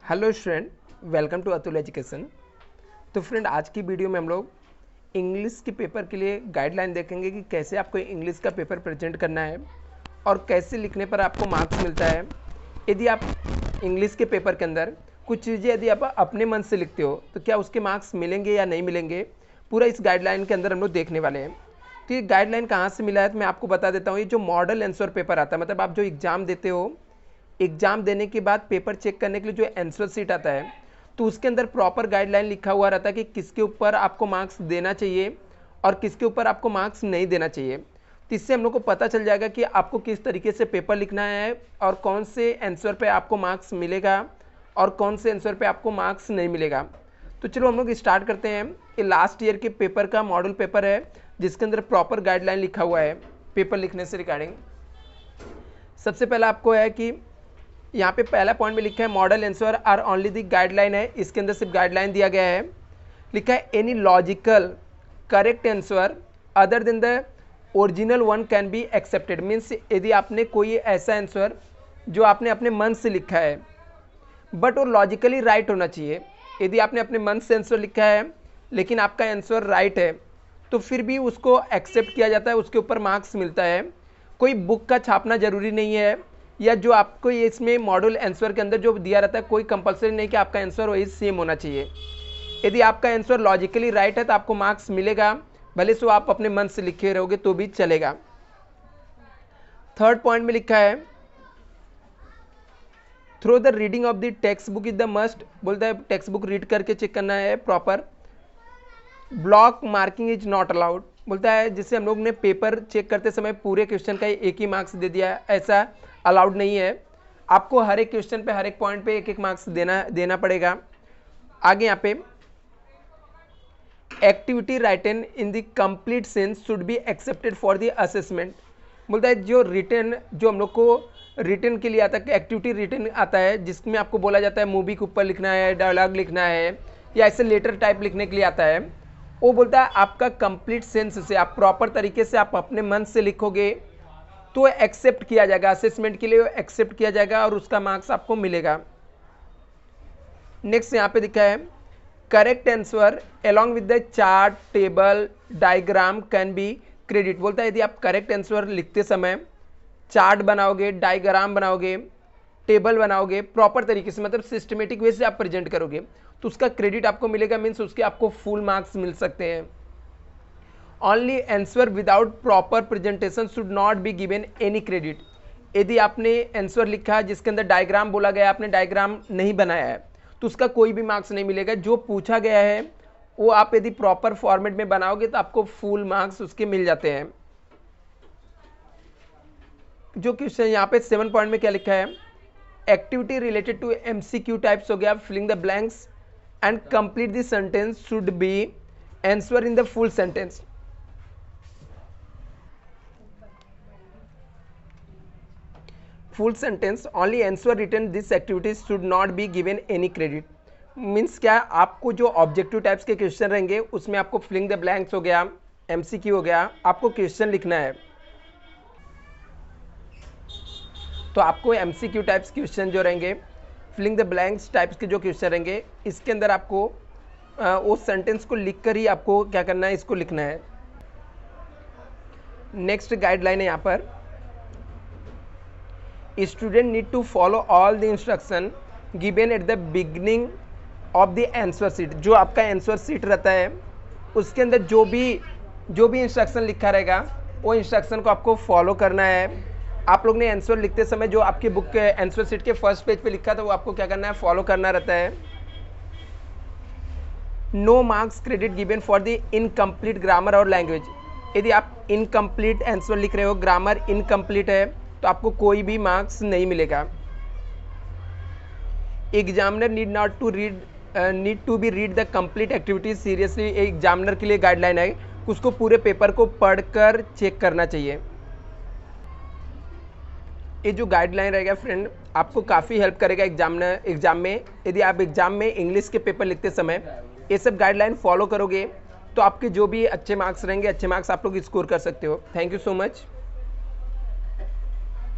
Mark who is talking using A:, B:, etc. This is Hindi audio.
A: Hello student, welcome to Atul education. तो फ्रेंड, आज की वीडियो में हम लोग इंग्लिश के पेपर के लिए गाइडलाइन देखेंगे कि कैसे आपको इंग्लिश का पेपर प्रेजेंट करना है और कैसे लिखने पर आपको मार्क्स मिलता है। यदि आप इंग्लिश के पेपर के अंदर कुछ चीज़ें यदि आप अपने मन से लिखते हो तो क्या उसके मार्क्स मिलेंगे या नहीं मिलेंगे, पूरा इस गाइडलाइन के अंदर हम लोग देखने वाले हैं। तो ये गाइडलाइन कहाँ से मिला है तो मैं आपको बता देता हूँ। ये जो मॉडल आंसर पेपर आता है, मतलब आप जो एग्ज़ाम देते हो, एग्ज़ाम देने के बाद पेपर चेक करने के लिए जो आंसर शीट आता है, तो उसके अंदर प्रॉपर गाइडलाइन लिखा हुआ रहता है कि किसके ऊपर आपको मार्क्स देना चाहिए और किसके ऊपर आपको मार्क्स नहीं देना चाहिए। तो इससे हम लोग को पता चल जाएगा कि आपको किस तरीके से पेपर लिखना है और कौन से आंसर पे आपको मार्क्स मिलेगा और कौन से आंसर पे आपको मार्क्स नहीं मिलेगा। तो चलो हम लोग स्टार्ट करते हैं। ये लास्ट ईयर के पेपर का मॉडल पेपर है जिसके अंदर प्रॉपर गाइडलाइन लिखा हुआ है पेपर लिखने से रिगार्डिंग। सबसे पहला आपको है कि यहाँ पे पहला पॉइंट में लिखा है model answer are only the guideline है। इसके अंदर सिर्फ गाइडलाइन दिया गया है। लिखा है any logical correct answer other than the original one can be accepted. Means यदि आपने कोई ऐसा आंसर जो आपने अपने मन से लिखा है बट वो लॉजिकली राइट होना चाहिए। यदि आपने अपने मन से आंसर लिखा है लेकिन आपका आंसर राइट है तो फिर भी उसको एक्सेप्ट किया जाता है, उसके ऊपर मार्क्स मिलता है। कोई बुक का छापना ज़रूरी नहीं है, या जो आपको इसमें मॉडल आंसर के अंदर जो दिया रहता है कोई कंपलसरी नहीं कि आपका आंसर वही सेम होना चाहिए। यदि आपका आंसर लॉजिकली राइट है तो आपको मार्क्स मिलेगा, भले सो आप अपने मन से लिखे रहोगे तो भी चलेगा। थर्ड पॉइंट में लिखा है through the reading of the text book is the must. बोलता है टेक्स्ट बुक रीड करके चेक करना है proper. Block marking is not allowed. बोलता है जिससे हम लोग ने पेपर चेक करते समय पूरे क्वेश्चन का एक ही मार्क्स दे दिया, ऐसा अलाउड नहीं है। आपको हर एक क्वेश्चन पे हर एक पॉइंट पे एक एक मार्क्स देना पड़ेगा। आगे यहाँ पे activity written in the complete sense should be accepted for the assessment. बोलता है जो रिटन, जो हम लोग को रिटन के लिए आता है, एक्टिविटी रिटन आता है जिसमें आपको बोला जाता है मूवी के ऊपर लिखना है, डायलॉग लिखना है या ऐसे लेटर टाइप लिखने के लिए आता है। वो बोलता है आपका कंप्लीट सेंस से, आप प्रॉपर तरीके से आप अपने मन से लिखोगे तो एक्सेप्ट किया जाएगा, असेसमेंट के लिए एक्सेप्ट किया जाएगा और उसका मार्क्स आपको मिलेगा। नेक्स्ट यहाँ पे दिखा है correct answer along with the chart table diagram can be credit. बोलता है यदि आप करेक्ट आंसर लिखते समय चार्ट बनाओगे, डायग्राम बनाओगे, टेबल बनाओगे, प्रॉपर तरीके से मतलब सिस्टमेटिक वे से आप प्रेजेंट करोगे तो उसका क्रेडिट आपको मिलेगा। मीन्स उसके आपको फुल मार्क्स मिल सकते हैं। Only answer without proper presentation should not be given any credit. यदि आपने आंसर लिखा जिसके अंदर डायग्राम बोला गया, आपने डायग्राम नहीं बनाया है तो उसका कोई भी मार्क्स नहीं मिलेगा। जो पूछा गया है वो आप यदि प्रॉपर फॉर्मेट में बनाओगे तो आपको फुल मार्क्स उसके मिल जाते हैं। जो क्वेश्चन यहाँ पे 7 पॉइंट में क्या लिखा है, activity related to MCQ types हो गया, filling the blanks and complete the sentence should be answer in the full sentence. Full sentence only answer written this activities should not be given any credit. Means क्या, आपको जो ऑब्जेक्टिव टाइप्स के क्वेश्चन रहेंगे उसमें आपको फिलिंग द ब्लैंक्स हो गया, एमसीक्यू हो गया, आपको क्वेश्चन लिखना है तो आपको एमसीक्यू टाइप्स क्वेश्चन जो रहेंगे, फिलिंग द ब्लैंक्स टाइप्स के जो क्वेश्चन रहेंगे, इसके अंदर आपको उस सेंटेंस को लिखकर ही आपको क्या करना है, इसको लिखना है। नेक्स्ट गाइडलाइन है यहाँ पर student need to follow all the instruction given at the beginning of the answer sheet. जो आपका आंसर शीट रहता है उसके अंदर जो भी इंस्ट्रक्शन लिखा रहेगा वो इंस्ट्रक्शन को आपको फॉलो करना है। आप लोग ने आंसर लिखते समय जो आपके बुक के आंसर शीट के फर्स्ट पेज पे लिखा था वो आपको क्या करना है, फॉलो करना रहता है। No marks credit given for the incomplete grammar और लैंग्वेज। यदि आप इनकम्प्लीट आंसर लिख रहे हो, ग्रामर इनकम्प्लीट है तो आपको कोई भी मार्क्स नहीं मिलेगा। Examiner need to be read the complete activities seriously. Examiner के लिए गाइडलाइन है उसको पूरे पेपर को पढ़कर चेक करना चाहिए। ये जो गाइडलाइन रहेगा फ्रेंड आपको काफ़ी हेल्प करेगा एग्जाम में। यदि आप एग्जाम में इंग्लिश के पेपर लिखते समय ये सब गाइडलाइन फॉलो करोगे तो आपके जो भी अच्छे मार्क्स रहेंगे, अच्छे मार्क्स आप लोग स्कोर कर सकते हो। Thank you so much.